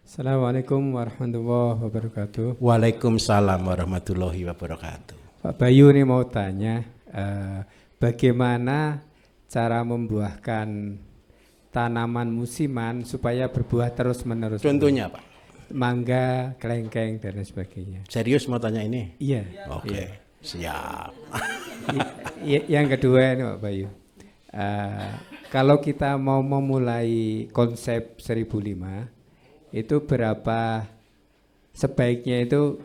Assalamualaikum warahmatullahi wabarakatuh. Waalaikumsalam warahmatullahi wabarakatuh. Pak Bayu ini mau tanya, bagaimana cara membuahkan tanaman musiman supaya berbuah terus-menerus? Contohnya Pak? Mangga, kelengkeng, dan lain sebagainya. Serius mau tanya ini? Iya. Oke, Iya. siap. Yang kedua ini Pak Bayu, kalau kita mau memulai konsep 1005, itu sebaiknya itu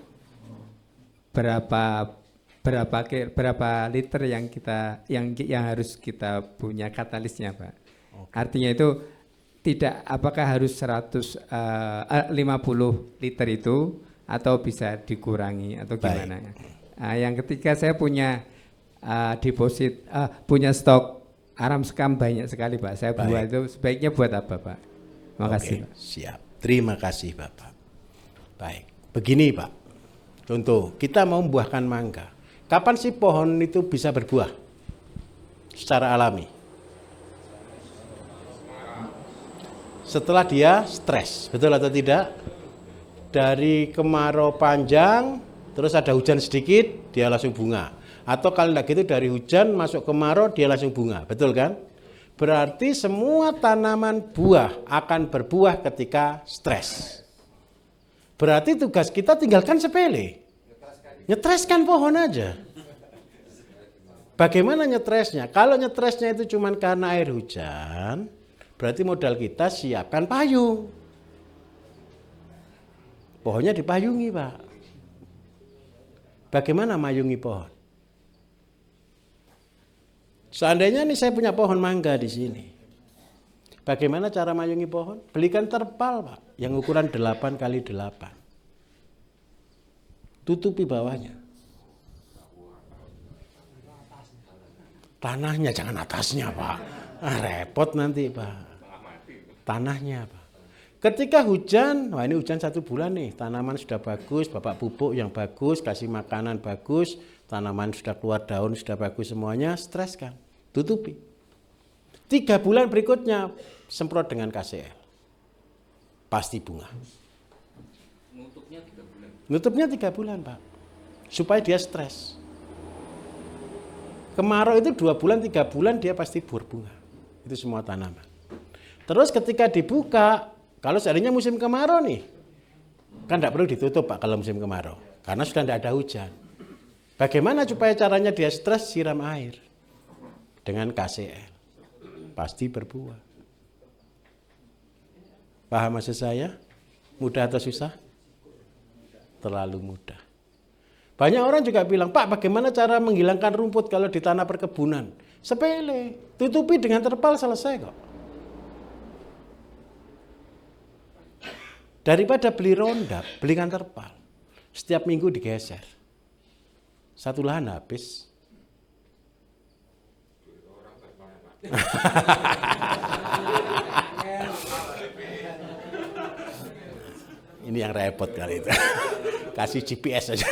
berapa liter yang harus kita punya katalisnya, Pak? Okay. Artinya itu apakah harus 50 liter itu atau bisa dikurangi atau gimana? Yang ketiga, saya punya deposit, punya stok aram sekam banyak sekali, Pak. Saya buat itu sebaiknya buat apa, Pak? Makasih, Pak. Siap. Terima kasih Bapak. Baik, begini Pak. Contoh, kita mau membuahkan mangga. Kapan sih pohon itu bisa berbuah secara alami? Setelah dia stres, betul atau tidak? Dari kemarau panjang, terus ada hujan sedikit, dia langsung bunga. Atau kalau tidak gitu dari hujan masuk kemarau, dia langsung bunga, betul kan? Berarti semua tanaman buah akan berbuah ketika stres. Berarti tugas kita tinggalkan sepele. Nyetreskan pohon aja. Bagaimana nyetresnya? Kalau nyetresnya itu cuma karena air hujan, berarti modal kita siapkan payung. Pohonnya dipayungi, Pak. Bagaimana mayungi pohon? Seandainya nih saya punya pohon mangga di sini. Bagaimana cara mayungi pohon? Belikan terpal, Pak, yang ukuran 8 kali 8. Tutupi bawahnya. Tanahnya, jangan atasnya, Pak. Repot nanti, Pak. Tanahnya, Pak. Ketika hujan, ini hujan 1 bulan nih, tanaman sudah bagus, Bapak pupuk yang bagus, kasih makanan bagus, tanaman sudah keluar daun, sudah bagus semuanya, streskan. Tutupi. 3 bulan berikutnya semprot dengan KCL. Pasti bunga. Nutupnya 3 bulan, Pak. Supaya dia stres. Kemarau itu 2 bulan, 3 bulan dia pasti berbunga. Itu semua tanaman. Terus ketika dibuka, kalau seandainya musim kemarau nih, kan tidak perlu ditutup, Pak, kalau musim kemarau. Karena sudah tidak ada hujan. Bagaimana supaya caranya dia stres? Siram air. Dengan KCL. Pasti berbuah. Paham maksud saya? Mudah atau susah? Terlalu mudah. Banyak orang juga bilang, Pak, bagaimana cara menghilangkan rumput kalau di tanah perkebunan? Sepele. Tutupi dengan terpal, selesai kok. Daripada beli rondap, belikan terpal. Setiap minggu digeser. 1 lahan habis. Ini yang repot kali itu. Kasih GPS aja.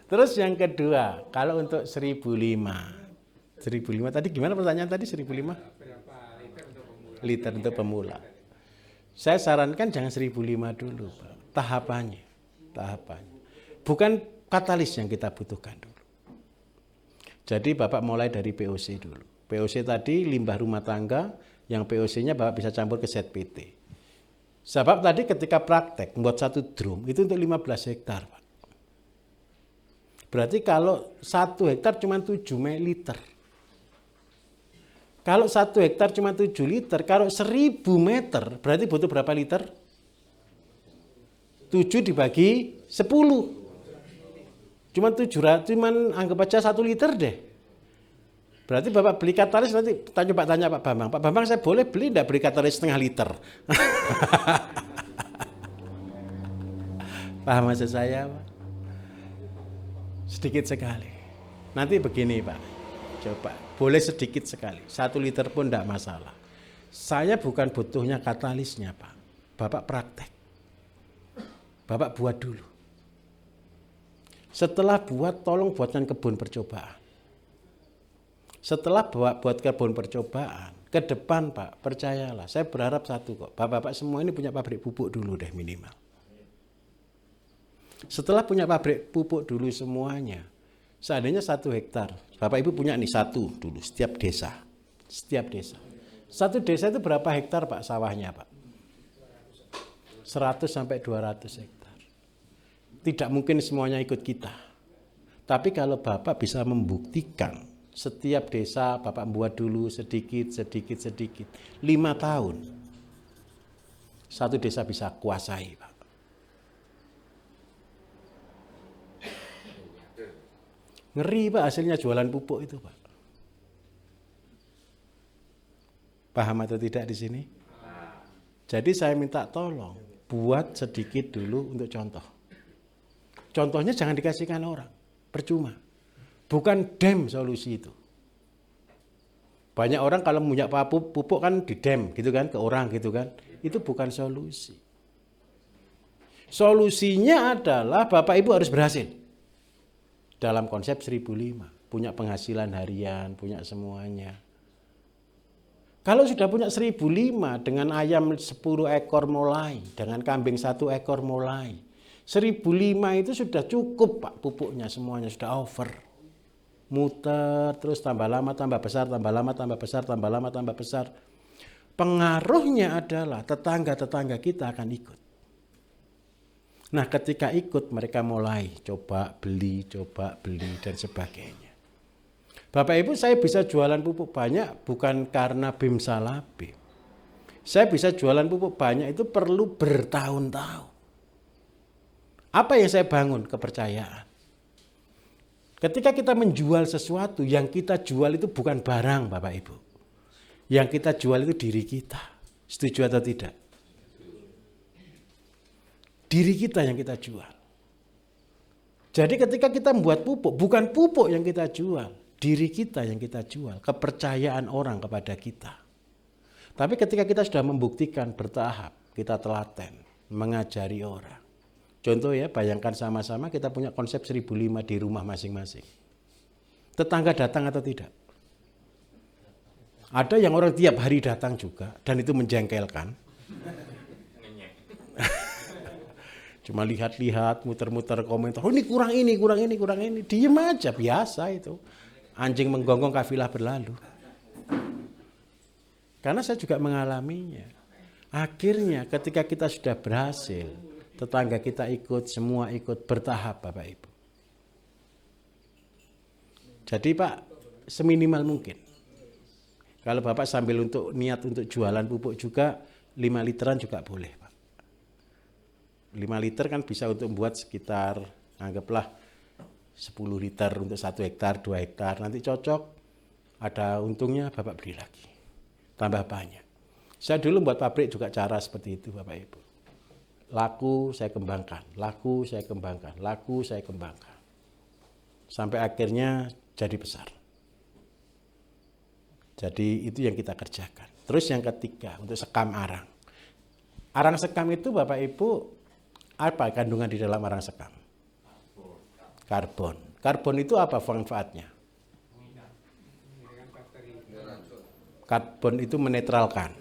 Terus yang kedua, kalau untuk 1005. 1005 tadi gimana pertanyaan tadi 1005? Liter untuk pemula. Saya sarankan jangan 1005 dulu, Pak. Tahapannya. Bukan katalis yang kita butuhkan dulu. Jadi Bapak mulai dari POC dulu. POC tadi limbah rumah tangga, yang POC-nya Bapak bisa campur ke ZPT. Sebab tadi ketika praktek membuat 1 drum itu untuk 15 hektar, Pak. Berarti kalau 1 hektar cuma 7 liter. Kalau 1 hektar cuma 7 liter, kalau 1000 meter berarti butuh berapa liter? 7 dibagi 10. Cuman anggap aja 1 liter deh. Berarti Bapak beli katalis nanti tanya Pak Bambang. Pak Bambang, saya boleh beli enggak beli katalis setengah liter? Paham maksud saya, Pak? Sedikit sekali. Nanti begini, Pak. Coba, boleh sedikit sekali. 1 liter pun enggak masalah. Saya bukan butuhnya katalisnya, Pak. Bapak praktek. Bapak buat dulu. Setelah buat, tolong buatkan kebun percobaan. Setelah buat kebun percobaan, Ke depan Pak, percayalah, saya berharap satu kok, Bapak-bapak semua ini punya pabrik pupuk dulu deh minimal. Setelah punya pabrik pupuk dulu semuanya, seandainya 1 hektar, Bapak Ibu punya nih 1 dulu, setiap desa. Setiap desa. 1 desa itu berapa hektar Pak sawahnya Pak? 100 sampai 200 hektar. Tidak mungkin semuanya ikut kita. Tapi kalau Bapak bisa membuktikan, setiap desa Bapak buat dulu sedikit, 5 tahun. 1 desa bisa kuasai Pak. Ngeri Pak hasilnya jualan pupuk itu Pak. Paham atau tidak di sini? Jadi saya minta tolong buat sedikit dulu untuk contoh. Contohnya jangan dikasihkan orang, percuma. Bukan dem solusi itu. Banyak orang kalau punya pupuk kan di dem gitu kan, ke orang gitu kan. Itu bukan solusi. Solusinya adalah Bapak Ibu harus berhasil. Dalam konsep 1005, punya penghasilan harian, punya semuanya. Kalau sudah punya 1005 dengan ayam 10 ekor mulai, dengan kambing 1 ekor mulai. 1005 itu sudah cukup Pak pupuknya semuanya, sudah over. Muter terus tambah lama tambah besar, tambah lama tambah besar, tambah lama tambah besar. Pengaruhnya adalah tetangga-tetangga kita akan ikut. Nah ketika ikut mereka mulai coba beli dan sebagainya. Bapak Ibu saya bisa jualan pupuk banyak bukan karena BIM salah BIM. Saya bisa jualan pupuk banyak itu perlu bertahun-tahun. Apa yang saya bangun? Kepercayaan. Ketika kita menjual sesuatu yang kita jual itu bukan barang Bapak Ibu. Yang kita jual itu diri kita. Setuju atau tidak? Diri kita yang kita jual. Jadi ketika kita membuat pupuk, bukan pupuk yang kita jual, diri kita yang kita jual, kepercayaan orang kepada kita. Tapi ketika kita sudah membuktikan bertahap, kita telaten, mengajari orang. Contoh ya, bayangkan sama-sama kita punya konsep 1005 di rumah masing-masing. Tetangga datang atau tidak? Ada yang orang tiap hari datang juga, dan itu menjengkelkan. Cuma lihat-lihat, muter-muter komentar, oh ini kurang ini, kurang ini, kurang ini. Diem aja, biasa itu. Anjing menggonggong kafilah berlalu. Karena saya juga mengalaminya. Akhirnya ketika kita sudah berhasil, tetangga kita ikut, semua ikut bertahap Bapak Ibu. Jadi Pak, seminimal mungkin. Kalau Bapak sambil untuk niat untuk jualan pupuk juga, 5 literan juga boleh Pak. 5 liter kan bisa untuk membuat sekitar, anggaplah 10 liter untuk 1 hektar, 2 hektar. Nanti cocok, ada untungnya Bapak beli lagi. Tambah banyak. Saya dulu buat pabrik juga cara seperti itu Bapak Ibu. Laku saya kembangkan, laku saya kembangkan, laku saya kembangkan. Sampai akhirnya jadi besar. Jadi itu yang kita kerjakan. Terus yang ketiga untuk sekam arang. Arang sekam itu Bapak Ibu, apa kandungan di dalam arang sekam? Karbon. Karbon itu apa manfaatnya? Karbon itu menetralkan.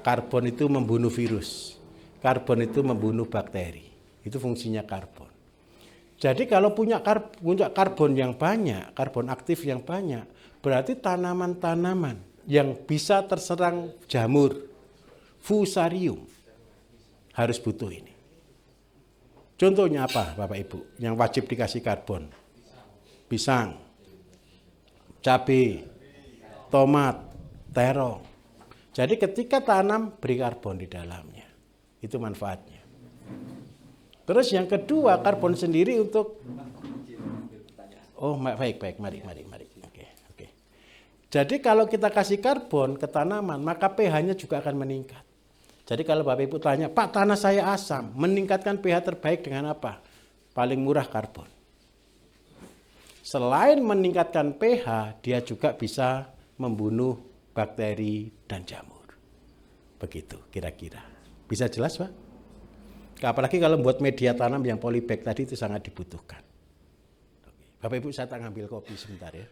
Karbon itu membunuh virus. Karbon itu membunuh bakteri. Itu fungsinya karbon. Jadi kalau punya karbon yang banyak, karbon aktif yang banyak, berarti tanaman-tanaman yang bisa terserang jamur, fusarium, harus butuh ini. Contohnya apa Bapak Ibu yang wajib dikasih karbon? Pisang, cabai, tomat, terong. Jadi ketika tanam beri karbon di dalamnya. Itu manfaatnya. Terus yang kedua karbon sendiri untuk baik, mari. Oke. Jadi kalau kita kasih karbon ke tanaman, maka pH-nya juga akan meningkat. Jadi kalau Bapak Ibu tanya, Pak tanah saya asam, meningkatkan pH terbaik dengan apa? Paling murah karbon. Selain meningkatkan pH, dia juga bisa membunuh bakteri dan jamur. Begitu kira-kira. Bisa jelas Pak? Apalagi kalau buat media tanam yang polybag tadi itu sangat dibutuhkan. Bapak Ibu saya tak ngambil kopi sebentar ya.